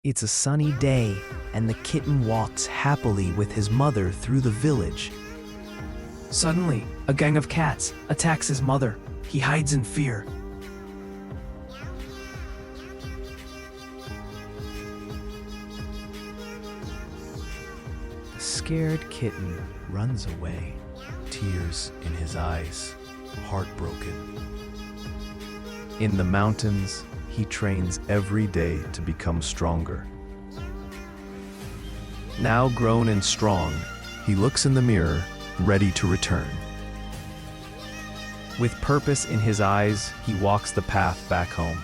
It's a sunny day, and the kitten walks happily with his mother through the village. Suddenly, a gang of cats attacks his mother. He hides in fear. The scared kitten runs away, tears in his eyes, heartbroken. In the mountains, he trains every day to become stronger. Now grown and strong, he looks in the mirror, ready to return. With purpose in his eyes, he walks the path back home.